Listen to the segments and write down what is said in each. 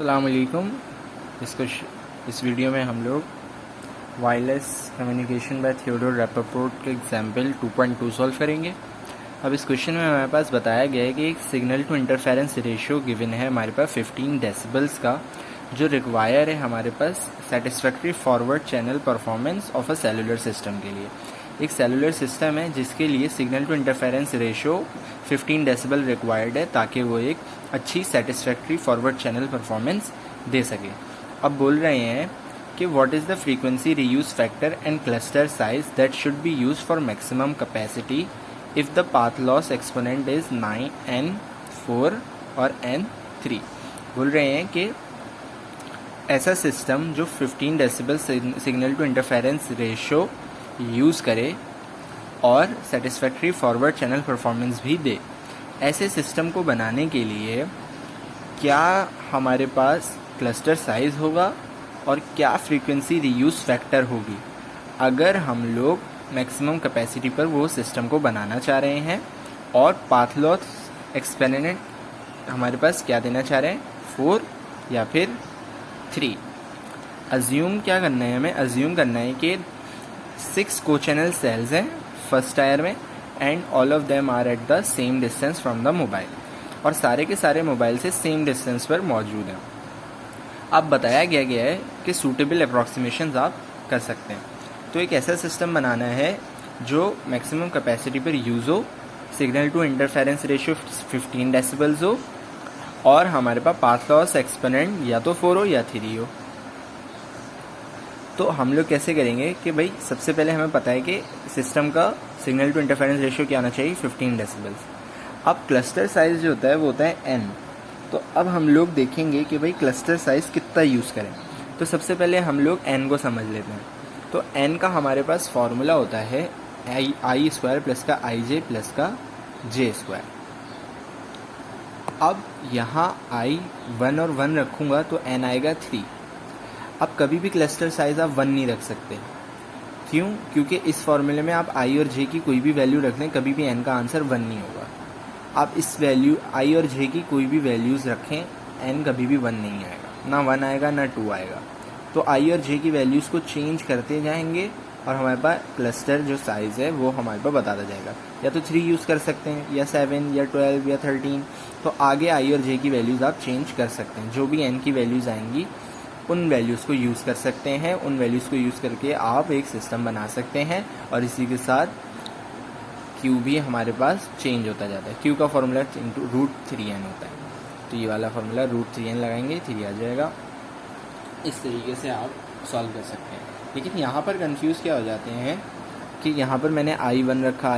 अस्सलाम वालेकुम। इस वीडियो में हम लोग वायरलेस कम्युनिकेशन बाय थियोडोर रैपरपोर्ट के एग्जाम्पल 2.2 सॉल्व करेंगे। अब इस क्वेश्चन में हमारे पास बताया गया है कि एक signal to interference ratio given है हमारे पास 15 डेसिबल्स का, जो रिक्वायर है हमारे पास satisfactory forward channel performance of a cellular system के लिए। एक सेलुलर सिस्टम है जिसके लिए signal to interference ratio 15 decibel required है ताकि वो एक अच्छी सेटिस्फैक्ट्री फॉरवर्ड चैनल परफॉर्मेंस दे सके। अब बोल रहे हैं कि what is the frequency reuse factor and cluster size that should be use for maximum capacity if the path loss exponent is 9, n4 और n3। बोल रहे हैं कि ऐसा सिस्टम जो 15 decibel signal to interference ratio use करे और satisfactory forward channel performance भी दे, ऐसे सिस्टम को बनाने के लिए क्या हमारे पास क्लस्टर साइज़ होगा और क्या फ्रीक्वेंसी रीयूज फैक्टर होगी अगर हम लोग मैक्सिमम कैपेसिटी पर वो सिस्टम को बनाना चाह रहे हैं और पाथ लॉस एक्सपोनेंट हमारे पास क्या देना चाह रहे हैं, 4 या फिर 3। अज्यूम क्या करना है, हमें अज्यूम करना है कि 6 को चैनल सेल्स हैं फर्स्ट टायर में and all of them are at the same distance from the mobile, और सारे के सारे मोबाइल से सेम डिस्टेंस पर मौजूद हैं। अब बताया गया है कि सूटेबल अप्रॉक्सीमेशंस आप कर सकते हैं। तो एक ऐसा सिस्टम बनाना है जो मैक्सिमम कैपेसिटी पर यूज़ हो, signal to interference ratio 15 decibels हो और हमारे पास पाथ लॉस एक्सपोनेंट या तो 4 हो या 3 हो। तो हम लोग कैसे करेंगे कि भाई सबसे पहले हमें पता है कि सिस्टम का सिग्नल टू इंटरफेरेंस रेशियो क्या होना चाहिए, 15 डेसिबल्स। अब क्लस्टर साइज़ जो होता है वो होता है n। तो अब हम लोग देखेंगे कि भाई क्लस्टर साइज़ कितना यूज़ करें। तो सबसे पहले हम लोग n को समझ लेते हैं। तो n का हमारे पास फॉर्मूला होता है आई स्क्वायर प्लस का आई जे प्लस का जे स्क्वायर। अब यहाँ आई 1 और 1 रखूँगा तो n आएगा 3। अब कभी भी क्लस्टर साइज़ आप 1 नहीं रख सकते। क्यों? क्योंकि इस फॉर्मूले में आप i और j की कोई भी वैल्यू रख लें, कभी भी n का आंसर 1 नहीं होगा। आप इस वैल्यू i और j की कोई भी वैल्यूज़ रखें, n कभी भी 1 नहीं आएगा, ना 1 आएगा ना 2 आएगा। तो i और j की वैल्यूज़ को चेंज करते जाएंगे और हमारे पास क्लस्टर जो साइज़ है वो हमारे पास बताता जाएगा। या तो 3 यूज़ कर सकते हैं या 7 या 12 या 13। तो आगे i और j की वैल्यूज़ आप चेंज कर सकते हैं। जो भी n की वैल्यूज़ आएंगी उन वैल्यूज़ को यूज़ कर सकते हैं। उन वैल्यूज़ को यूज़ करके आप एक सिस्टम बना सकते हैं और इसी के साथ Q भी हमारे पास चेंज होता जाता है। Q का फॉर्मूला √3n होता है। तो ये वाला फॉर्मूला √3n लगाएंगे, 3 आ जाएगा। इस तरीके से आप सॉल्व कर सकते हैं। लेकिन यहाँ पर कंफ्यूज क्या हो जाते हैं कि यहाँ पर मैंने I1 रखा,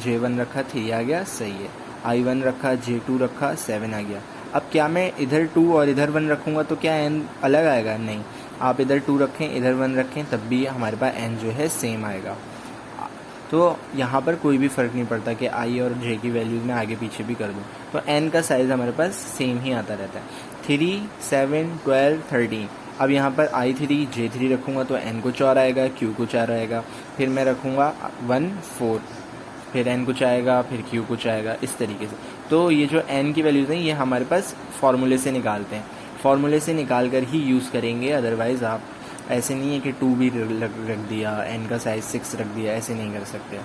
J1 रखा, 3 आ गया, सही है। I1 रखा, J2 रखा, 7 आ गया। अब क्या मैं इधर 2 और इधर 1 रखूँगा तो क्या n अलग आएगा? नहीं। आप इधर 2 रखें, इधर 1 रखें, तब भी हमारे पास n जो है सेम आएगा। तो यहाँ पर कोई भी फ़र्क नहीं पड़ता कि i और j की वैल्यूज़ में आगे पीछे भी कर दूँ, तो n का साइज़ हमारे पास सेम ही आता रहता है। 3, 7, 12, 13। अब यहाँ पर I3, J3 रखूँगा तो n कुछ और आएगा, Q कुछ और आएगा। फिर मैं रखूँगा 1, 4, फिर n कुछ आएगा, फिर Q कुछ आएगा, इस तरीके से। तो ये जो n की वैल्यूज़ हैं ये हमारे पास फार्मूले से निकालते हैं। फार्मूले से निकाल कर ही यूज़ करेंगे, अदरवाइज़ आप ऐसे नहीं है कि 2 भी रख दिया, n का साइज़ 6 रख दिया, ऐसे नहीं कर सकते।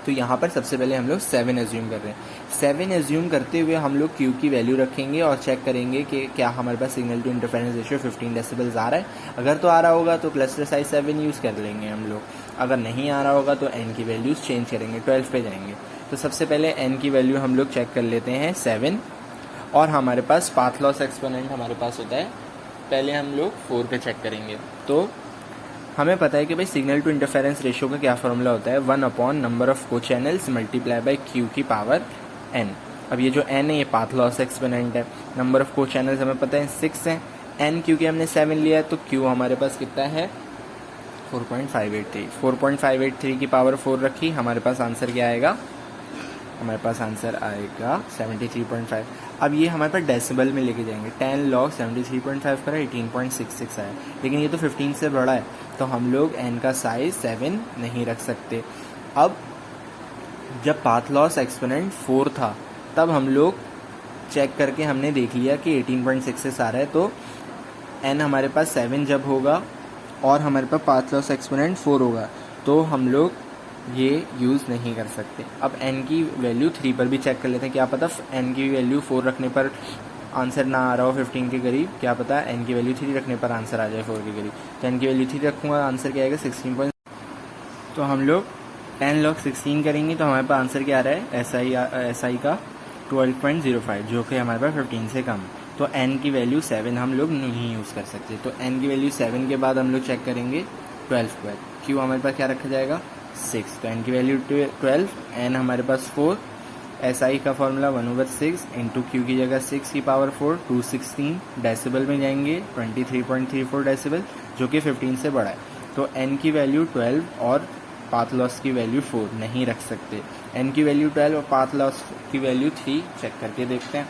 तो यहाँ पर सबसे पहले हम लोग 7 एज्यूम कर रहे हैं। 7 एज्यूम करते हुए हम लोग Q की वैल्यू रखेंगे और चेक करेंगे कि क्या हमारे पास signal to interference ratio 15 decibels आ रहा है। अगर तो आ रहा होगा तो क्लस्टर साइज 7 यूज़ कर लेंगे हम लोग। अगर नहीं आ रहा होगा तो n की वैल्यूज़ चेंज करेंगे, 12 पे जाएंगे। तो सबसे पहले n की वैल्यू हम लोग चेक कर लेते हैं 7, और हमारे पास पाथ लॉस एक्सपोनेंट हमारे पास होता है, पहले हम लोग 4 पे चेक करेंगे। तो हमें पता है कि भाई सिग्नल टू इंटरफेरेंस रेशियो का क्या फॉर्मूला होता है, 1 नंबर ऑफ को चैनल्स मल्टीप्लाई बाय Q की पावर n। अब ये जो n है ये पाथ लॉस एक्सपोनेंट है। नंबर ऑफ को चैनल्स हमें पता है 6 हैं, n क्योंकि हमने 7 लिया है तो Q हमारे पास कितना है, 4.583। 4.583 की पावर 4 रखी, हमारे पास आंसर क्या आएगा, हमारे पास आंसर आएगा 73.5। अब ये हमारे पास डेसिबल में लेके जाएंगे, 10 log 73.5 पर 18.66 आया, लेकिन ये तो 15 से बड़ा है तो हम लोग n का साइज 7 नहीं रख सकते। अब जब पाथ लॉस एक्सपोनेंट 4 था तब हम लोग चेक करके हमने देख लिया कि 18.66 आ रहा है, तो n हमारे पास 7 जब होगा और हमारे पास पाथ लॉस एक्सपोनेंट 4 होगा तो हम लोग ये यूज़ नहीं कर सकते। अब n की वैल्यू 3 पर भी चेक कर लेते हैं, क्या पता n की वैल्यू 4 रखने पर आंसर ना आ रहा हो 15 के करीब, क्या पता n की वैल्यू 3 रखने पर आंसर आ जाए 4 के करीब। तो n की वैल्यू 3 रखूँगा, आंसर क्या आएगा 16 तो हम लोग 10 log 16 करेंगे तो हमारे पास आंसर क्या आ रहा है एस आई का 12.05 जो कि हमारे पास 15 से कम। तो n की वैल्यू 7 हम लोग नहीं यूज़ कर सकते। तो n की वैल्यू 7 के बाद हम लोग चेक करेंगे 12 स्क्वायर, क्यू हमारे पास क्या रखा जाएगा 6। तो n की वैल्यू 12, n हमारे पास 4, एस आई का फॉर्मूला 1/6 इंटू क्यू की जगह 6 की पावर 4 216 डेसिबल में जाएंगे 23.34 डेसिबल जो कि 15 से बड़ा है। तो n की वैल्यू 12 और पाथ लॉस की वैल्यू 4 नहीं रख सकते। n की वैल्यू 12 और पाथ लॉस की वैल्यू 3 चेक करके देखते हैं।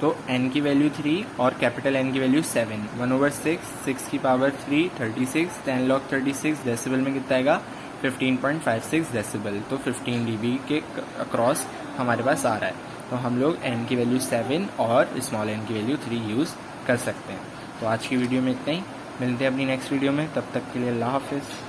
तो n की वैल्यू 3 और कैपिटल N की वैल्यू 7, 1/6 6 की पावर 3 36 10 log 36 डेसिबल में कितना आएगा 15.56 डेसिबल। तो 15 dB के अक्रॉस हमारे पास आ रहा है। तो हम लोग n की वैल्यू 7 और स्मॉल n की वैल्यू 3 यूज़ कर सकते हैं। तो आज की वीडियो में इतना ही, मिलते हैं अपनी नेक्स्ट वीडियो में, तब तक के लिए अल्लाह हाफिज़।